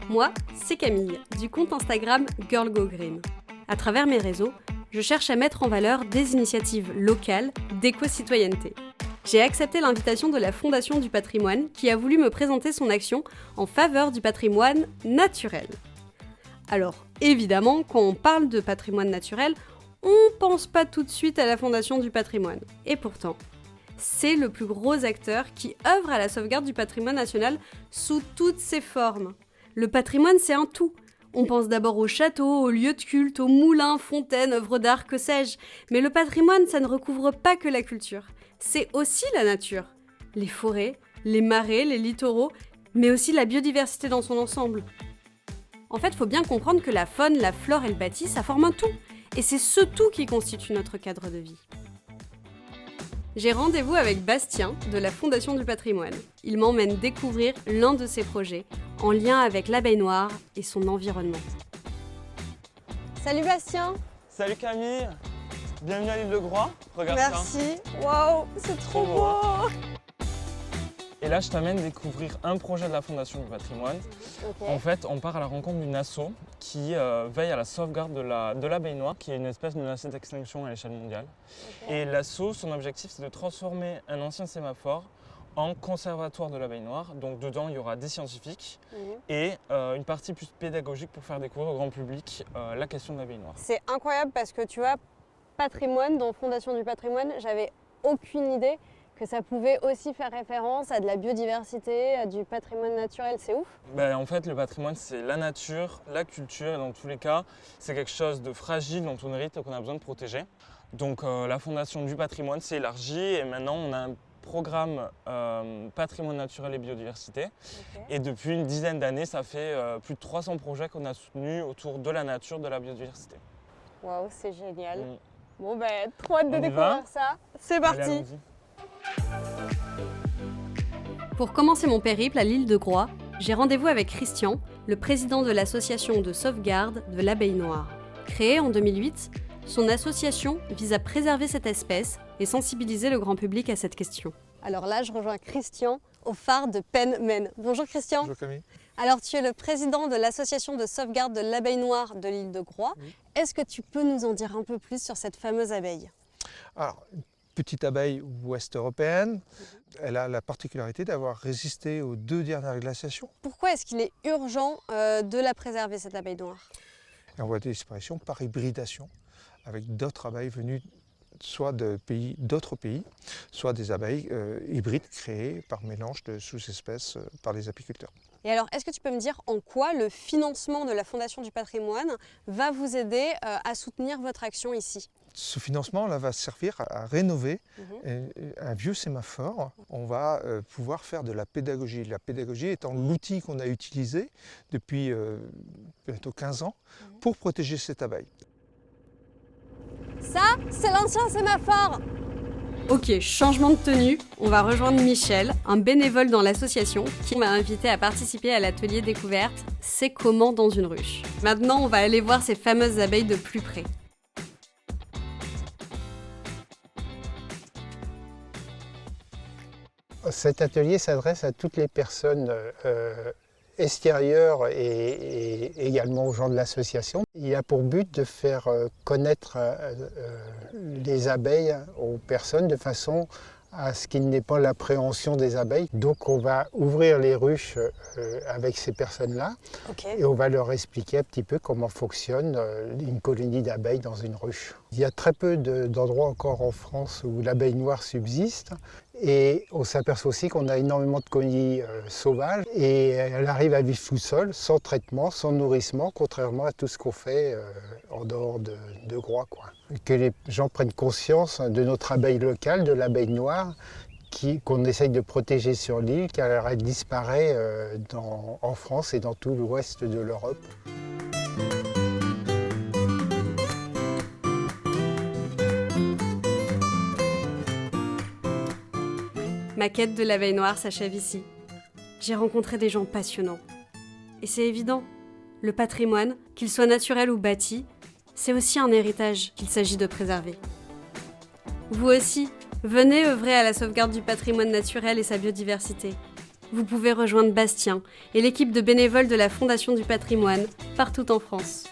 Moi, c'est Camille, du compte Instagram Girl Go Green. À travers mes réseaux, je cherche à mettre en valeur des initiatives locales d'éco-citoyenneté. J'ai accepté l'invitation de la Fondation du patrimoine qui a voulu me présenter son action en faveur du patrimoine naturel. Alors, évidemment, quand on parle de patrimoine naturel, on pense pas tout de suite à la Fondation du patrimoine. Et pourtant, c'est le plus gros acteur qui œuvre à la sauvegarde du patrimoine national sous toutes ses formes. Le patrimoine, c'est un tout. On pense d'abord aux châteaux, aux lieux de culte, aux moulins, fontaines, œuvres d'art, que sais-je. Mais le patrimoine, ça ne recouvre pas que la culture. C'est aussi la nature. Les forêts, les marais, les littoraux, mais aussi la biodiversité dans son ensemble. En fait, il faut bien comprendre que la faune, la flore et le bâti, ça forme un tout. Et c'est ce tout qui constitue notre cadre de vie. J'ai rendez-vous avec Bastien de la Fondation du patrimoine. Il m'emmène découvrir l'un de ses projets en lien avec l'abeille noire et son environnement. Salut Bastien. Salut Camille. Bienvenue à l'île de Groix. Regarde Merci. Waouh, c'est trop beau. Et là, je t'amène découvrir un projet de la Fondation du patrimoine. Okay. En fait, on part à la rencontre d'une asso qui veille à la sauvegarde de l'abeille noire, qui est une espèce menacée d'extinction à l'échelle mondiale. Okay. Et l'asso, son objectif, c'est de transformer un ancien sémaphore en conservatoire de l'abeille noire. Donc dedans, il y aura des scientifiques et une partie plus pédagogique pour faire découvrir au grand public la question de l'abeille noire. C'est incroyable parce que tu vois, patrimoine, dans Fondation du patrimoine, j'avais aucune idée que ça pouvait aussi faire référence à de la biodiversité, à du patrimoine naturel, c'est ouf. En fait, le patrimoine, c'est la nature, la culture, et dans tous les cas, c'est quelque chose de fragile dont on hérite et qu'on a besoin de protéger. Donc la Fondation du patrimoine s'est élargie et maintenant on a un programme patrimoine naturel et biodiversité. Okay. Et depuis une dizaine d'années, ça fait plus de 300 projets qu'on a soutenus autour de la nature, de la biodiversité. Waouh, c'est génial. Bon, trop hâte de découvrir ça. C'est parti. Allez, pour commencer mon périple à l'île de Groix, j'ai rendez-vous avec Christian, le président de l'association de sauvegarde de l'abeille noire. Créée en 2008, son association vise à préserver cette espèce et sensibiliser le grand public à cette question. Alors là, je rejoins Christian au phare de Penn-Men. Bonjour Christian. Bonjour Camille. Alors tu es le président de l'association de sauvegarde de l'abeille noire de l'île de Groix. Oui. Est-ce que tu peux nous en dire un peu plus sur cette fameuse abeille ? Alors, petite abeille ouest-européenne, elle a la particularité d'avoir résisté aux 2 dernières glaciations. Pourquoi est-ce qu'il est urgent de la préserver, cette abeille noire ? Et on voit des disparitions par hybridation avec d'autres abeilles venues soit d'autres pays, soit des abeilles hybrides créées par mélange de sous-espèces par les apiculteurs. Et alors, est-ce que tu peux me dire en quoi le financement de la Fondation du patrimoine va vous aider à soutenir votre action ici ? Ce financement là, va servir à rénover un vieux sémaphore. On va pouvoir faire de la pédagogie. La pédagogie étant l'outil qu'on a utilisé depuis bientôt 15 ans pour protéger cette abeille. Ça, c'est l'ancien sémaphore. Ok, changement de tenue, on va rejoindre Michel, un bénévole dans l'association qui m'a invité à participer à l'atelier découverte « C'est comment dans une ruche ». Maintenant, on va aller voir ces fameuses abeilles de plus près. Cet atelier s'adresse à toutes les personnes extérieures et également aux gens de l'association. Il a pour but de faire connaître les abeilles aux personnes de façon à ce qu'il n'ait pas l'appréhension des abeilles. Donc on va ouvrir les ruches avec ces personnes-là et on va leur expliquer un petit peu comment fonctionne une colonie d'abeilles dans une ruche. Il y a très peu d'endroits encore en France où l'abeille noire subsiste et on s'aperçoit aussi qu'on a énormément de colonies sauvages et elle arrive à vivre tout seule, sans traitement, sans nourrissement, contrairement à tout ce qu'on fait en dehors de Groix, quoi. Que les gens prennent conscience de notre abeille locale, de l'abeille noire, qu'on essaye de protéger sur l'île, car elle disparaît en France et dans tout l'ouest de l'Europe. Ma quête de l'abeille noire s'achève ici. J'ai rencontré des gens passionnants. Et c'est évident, le patrimoine, qu'il soit naturel ou bâti, c'est aussi un héritage qu'il s'agit de préserver. Vous aussi, venez œuvrer à la sauvegarde du patrimoine naturel et sa biodiversité. vous pouvez rejoindre Bastien et l'équipe de bénévoles de la Fondation du Patrimoine partout en France.